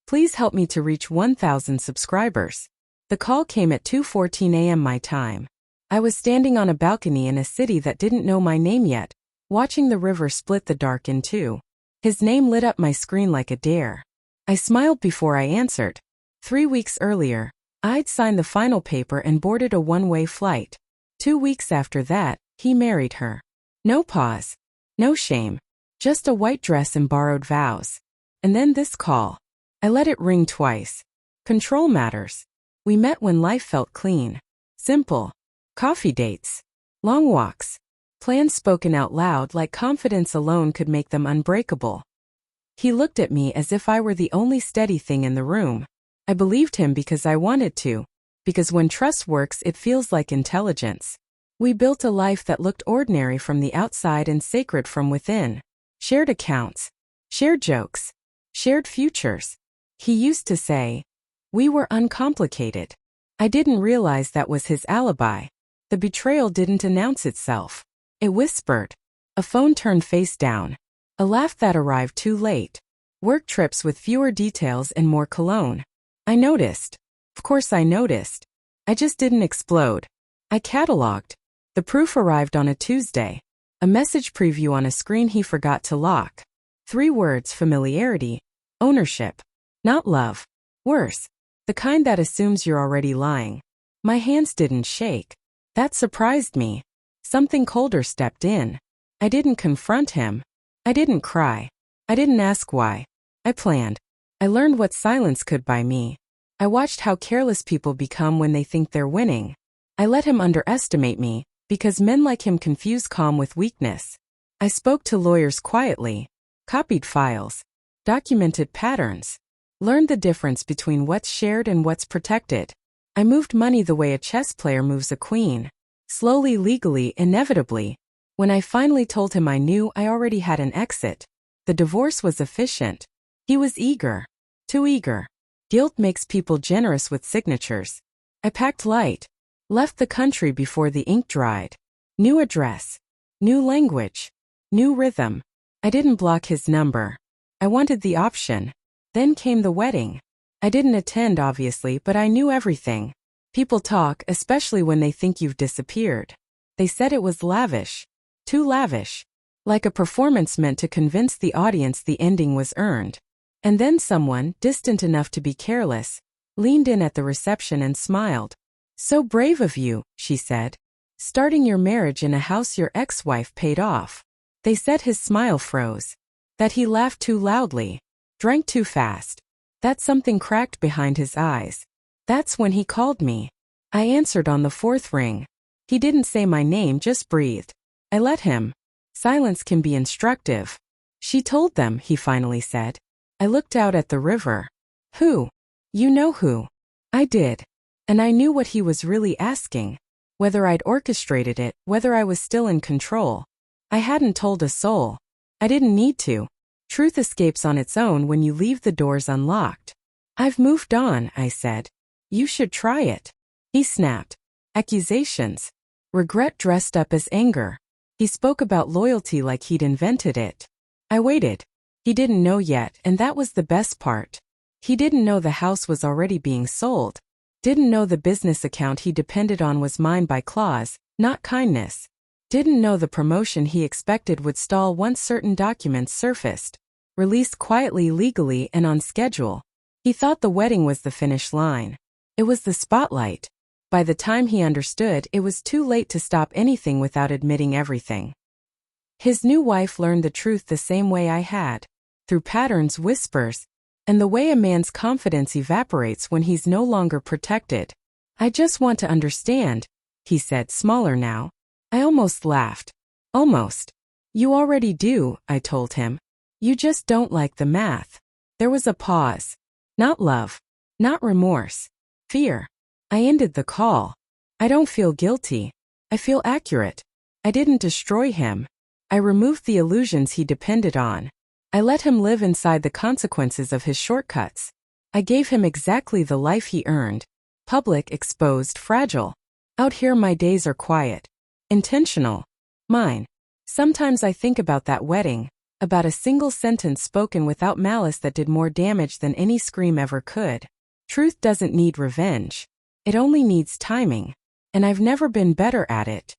Please help me to reach 1,000 subscribers. The call came at 2:14 a.m. my time. I was standing on a balcony in a city that didn't know my name yet, watching the river split the dark in two. His name lit up my screen like a dare. I smiled before I answered. 3 weeks earlier, I'd signed the final paper and boarded a one-way flight. 2 weeks after that, he married her. No pause. No shame. Just a white dress and borrowed vows. And then this call. I let it ring twice. Control matters. We met when life felt clean. Simple. Coffee dates. Long walks. Plans spoken out loud like confidence alone could make them unbreakable. He looked at me as if I were the only steady thing in the room. I believed him because I wanted to. Because when trust works, it feels like intelligence. We built a life that looked ordinary from the outside and sacred from within. Shared accounts. Shared jokes. Shared futures. He used to say, we were uncomplicated. I didn't realize that was his alibi. The betrayal didn't announce itself. It whispered. A phone turned face down. A laugh that arrived too late. Work trips with fewer details and more cologne. I noticed. Of course I noticed. I just didn't explode. I cataloged. The proof arrived on a Tuesday. A message preview on a screen he forgot to lock. 3 words: familiarity, ownership. Not love. Worse. The kind that assumes you're already lying. My hands didn't shake. That surprised me. Something colder stepped in. I didn't confront him. I didn't cry. I didn't ask why. I planned. I learned what silence could buy me. I watched how careless people become when they think they're winning. I let him underestimate me, because men like him confuse calm with weakness. I spoke to lawyers quietly, copied files, documented patterns, learned the difference between what's shared and what's protected. I moved money the way a chess player moves a queen. Slowly, legally, inevitably. When I finally told him I knew I already had an exit, the divorce was efficient. He was eager. Too eager. Guilt makes people generous with signatures. I packed light. Left the country before the ink dried. New address. New language. New rhythm. I didn't block his number. I wanted the option. Then came the wedding. I didn't attend, obviously, but I knew everything. People talk, especially when they think you've disappeared. They said it was lavish. Too lavish. Like a performance meant to convince the audience the ending was earned. And then someone, distant enough to be careless, leaned in at the reception and smiled. So brave of you, she said. Starting your marriage in a house your ex-wife paid off. They said his smile froze. That he laughed too loudly. Drank too fast. That something cracked behind his eyes. That's when he called me. I answered on the 4th ring. He didn't say my name, just breathed. I let him. Silence can be instructive. She told them, he finally said. I looked out at the river. Who? You know who. I did. And I knew what he was really asking. Whether I'd orchestrated it, whether I was still in control. I hadn't told a soul. I didn't need to. Truth escapes on its own when you leave the doors unlocked. I've moved on, I said. You should try it. He snapped. Accusations. Regret dressed up as anger. He spoke about loyalty like he'd invented it. I waited. He didn't know yet, and that was the best part. He didn't know the house was already being sold. Didn't know the business account he depended on was mine by clause, not kindness. Didn't know the promotion he expected would stall once certain documents surfaced. Released quietly, legally, and on schedule. He thought the wedding was the finish line. It was the spotlight. By the time he understood, it was too late to stop anything without admitting everything. His new wife learned the truth the same way I had. Through patterns, whispers, and the way a man's confidence evaporates when he's no longer protected. I just want to understand, he said, smaller now. I almost laughed. Almost. You already do, I told him. You just don't like the math. There was a pause. Not love. Not remorse. Fear. I ended the call. I don't feel guilty. I feel accurate. I didn't destroy him. I removed the illusions he depended on. I let him live inside the consequences of his shortcuts. I gave him exactly the life he earned. Public, exposed, fragile. Out here my days are quiet. Intentional. Mine. Sometimes I think about that wedding. About a single sentence spoken without malice that did more damage than any scream ever could. Truth doesn't need revenge. It only needs timing. And I've never been better at it.